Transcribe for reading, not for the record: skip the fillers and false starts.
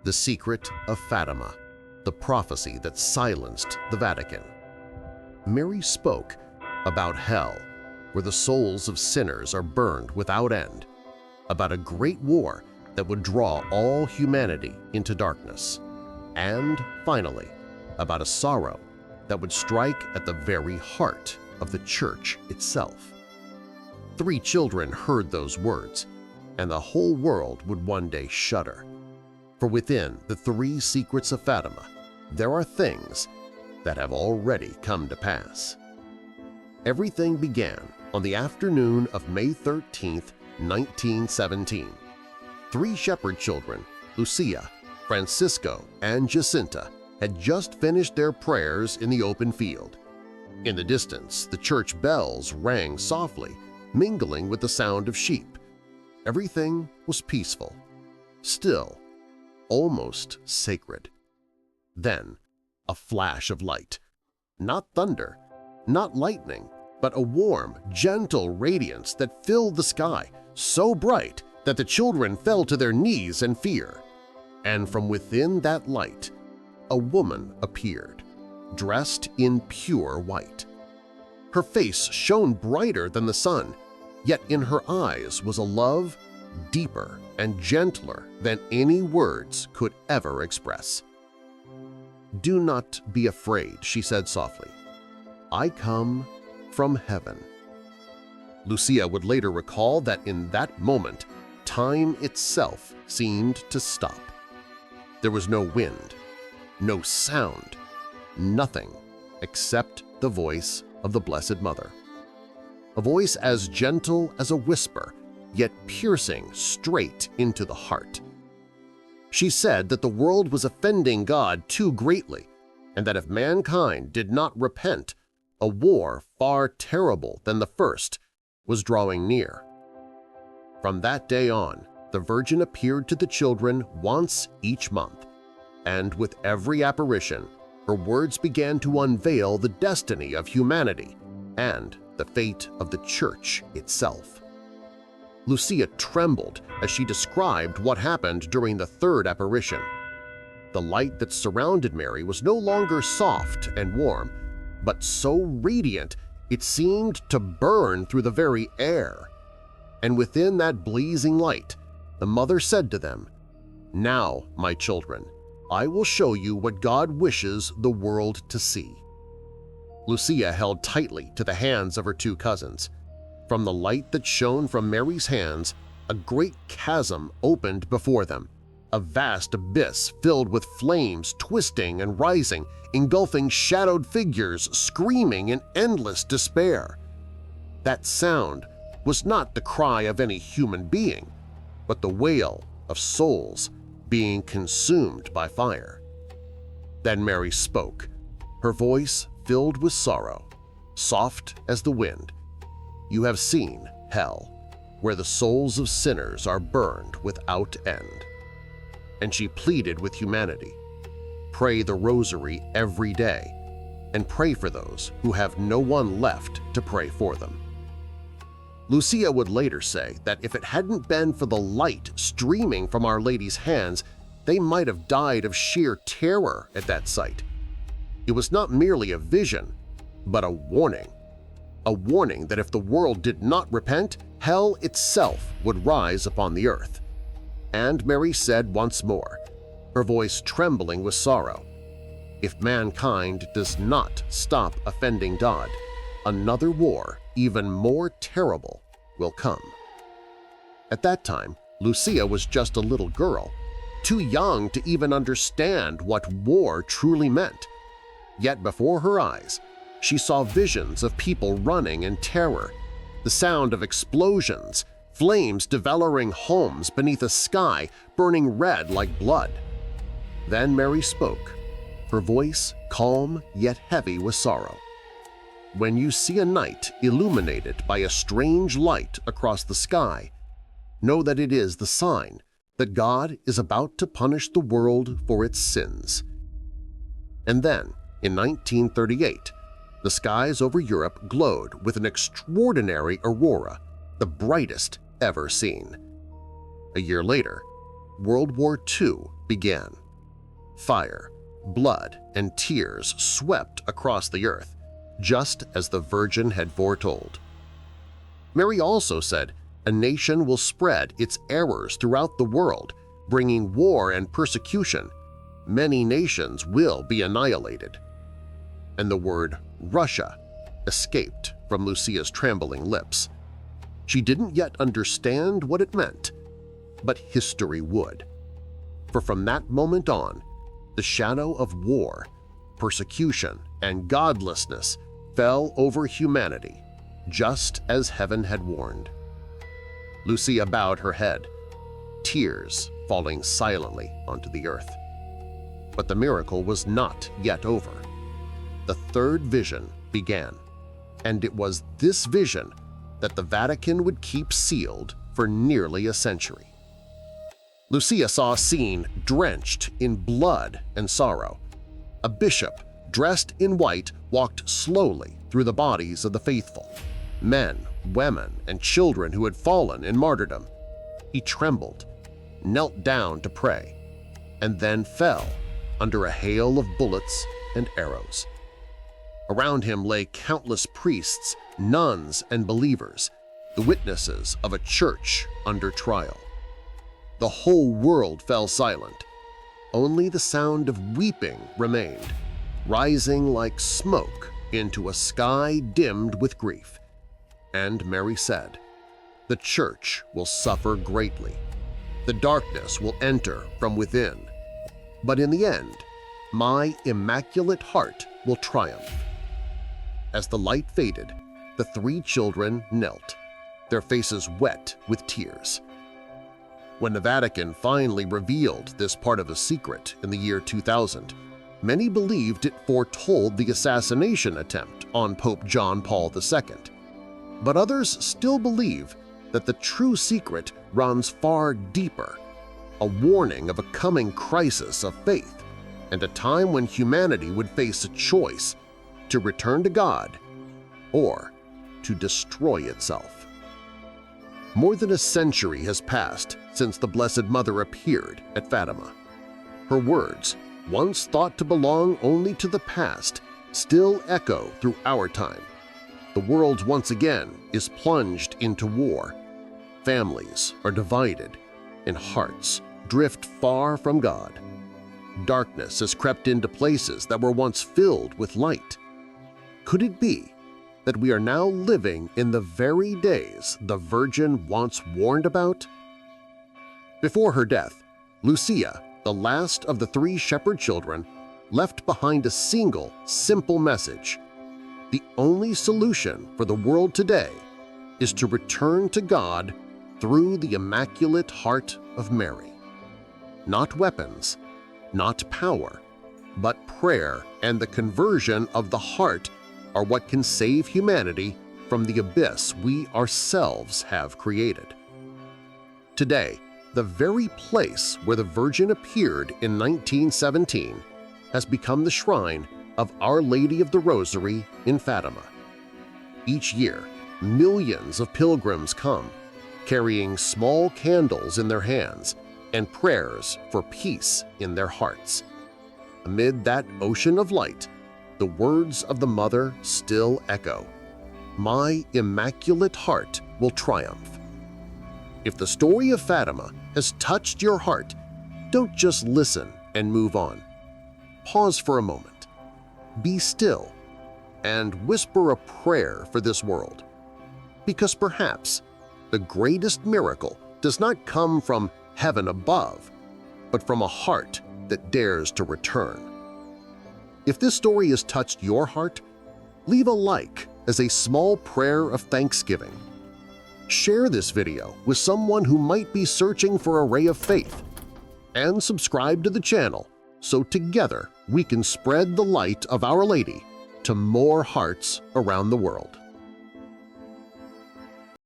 The Secret of Fatima, the prophecy that silenced the Vatican. Mary spoke about hell, where the souls of sinners are burned without end, about a great war that would draw all humanity into darkness, and, finally, about a sorrow that would strike at the very heart of the Church itself. 3 children heard those words, and the whole world would one day shudder. For within the 3 secrets of Fatima, there are things that have already come to pass. Everything began on the afternoon of May 13, 1917. 3 shepherd children, Lucia, Francisco, and Jacinta, had just finished their prayers in the open field. In the distance, the church bells rang softly, mingling with the sound of sheep. Everything was peaceful, still, almost sacred. Then, a flash of light. Not thunder, not lightning, but a warm, gentle radiance that filled the sky, so bright that the children fell to their knees in fear. And from within that light, a woman appeared, dressed in pure white. Her face shone brighter than the sun, yet in her eyes was a love deeper and gentler than any words could ever express. "Do not be afraid," she said softly. "I come from heaven." Lucia would later recall that in that moment, time itself seemed to stop. There was no wind, no sound, nothing except the voice of the Blessed Mother. A voice as gentle as a whisper, yet piercing straight into the heart. She said that the world was offending God too greatly, and that if mankind did not repent, a war far terrible than the first was drawing near. From that day on, the Virgin appeared to the children once each month, and with every apparition, her words began to unveil the destiny of humanity and the fate of the Church itself. Lucia trembled as she described what happened during the 3rd apparition. The light that surrounded Mary was no longer soft and warm, but so radiant it seemed to burn through the very air. And within that blazing light, the Mother said to them, "Now, my children, I will show you what God wishes the world to see." Lucia held tightly to the hands of her 2 cousins. From the light that shone from Mary's hands, a great chasm opened before them, a vast abyss filled with flames twisting and rising, engulfing shadowed figures screaming in endless despair. That sound was not the cry of any human being, but the wail of souls being consumed by fire. Then Mary spoke, her voice filled with sorrow, soft as the wind. "You have seen hell, where the souls of sinners are burned without end." And she pleaded with humanity, pray the rosary every day, and pray for those who have no one left to pray for them. Lucia would later say that if it hadn't been for the light streaming from Our Lady's hands, they might have died of sheer terror at that sight. It was not merely a vision, but a warning that if the world did not repent, hell itself would rise upon the earth. And Mary said once more, her voice trembling with sorrow, "If mankind does not stop offending God, another war even more terrible will come." At that time, Lucia was just a little girl, too young to even understand what war truly meant. Yet before her eyes, she saw visions of people running in terror, the sound of explosions, flames devouring homes beneath a sky burning red like blood. Then Mary spoke, her voice calm yet heavy with sorrow. "When you see a night illuminated by a strange light across the sky, know that it is the sign that God is about to punish the world for its sins." And then, in 1938, the skies over Europe glowed with an extraordinary aurora, the brightest ever seen. A year later, World War II began. Fire, blood, and tears swept across the earth, just as the Virgin had foretold. Mary also said, "A nation will spread its errors throughout the world, bringing war and persecution. Many nations will be annihilated." And the word Russia escaped from Lucia's trembling lips. She didn't yet understand what it meant, but history would. For from that moment on, the shadow of war, persecution, and godlessness fell over humanity, just as heaven had warned. Lucia bowed her head, tears falling silently onto the earth. But the miracle was not yet over. The third vision began, and it was this vision that the Vatican would keep sealed for nearly a century. Lucia saw a scene drenched in blood and sorrow. A bishop, dressed in white, walked slowly through the bodies of the faithful, men, women, and children who had fallen in martyrdom. He trembled, knelt down to pray, and then fell under a hail of bullets and arrows. Around him lay countless priests, nuns, and believers, the witnesses of a church under trial. The whole world fell silent. Only the sound of weeping remained, rising like smoke into a sky dimmed with grief. And Mary said, "The church will suffer greatly. The darkness will enter from within. But in the end, my Immaculate Heart will triumph." As the light faded, the three children knelt, their faces wet with tears. When the Vatican finally revealed this part of the secret in the year 2000, many believed it foretold the assassination attempt on Pope John Paul II. But others still believe that the true secret runs far deeper, a warning of a coming crisis of faith and a time when humanity would face a choice to return to God or to destroy itself. More than a century has passed since the Blessed Mother appeared at Fatima. Her words, once thought to belong only to the past, still echo through our time. The world once again is plunged into war. Families are divided, and hearts drift far from God. Darkness has crept into places that were once filled with light. Could it be that we are now living in the very days the Virgin once warned about? Before her death, Lucia, the last of the three shepherd children, left behind a single, simple message. The only solution for the world today is to return to God through the Immaculate Heart of Mary. Not weapons, not power, but prayer and the conversion of the heart are what can save humanity from the abyss we ourselves have created. Today, the very place where the Virgin appeared in 1917 has become the shrine of Our Lady of the Rosary in Fatima. Each year, millions of pilgrims come, carrying small candles in their hands and prayers for peace in their hearts. Amid that ocean of light, the words of the Mother still echo, "My Immaculate Heart will triumph." If the story of Fatima has touched your heart, don't just listen and move on. Pause for a moment, be still, and whisper a prayer for this world. Because perhaps the greatest miracle does not come from heaven above, but from a heart that dares to return. If this story has touched your heart, leave a like as a small prayer of thanksgiving. Share this video with someone who might be searching for a ray of faith, and subscribe to the channel so together we can spread the light of Our Lady to more hearts around the world.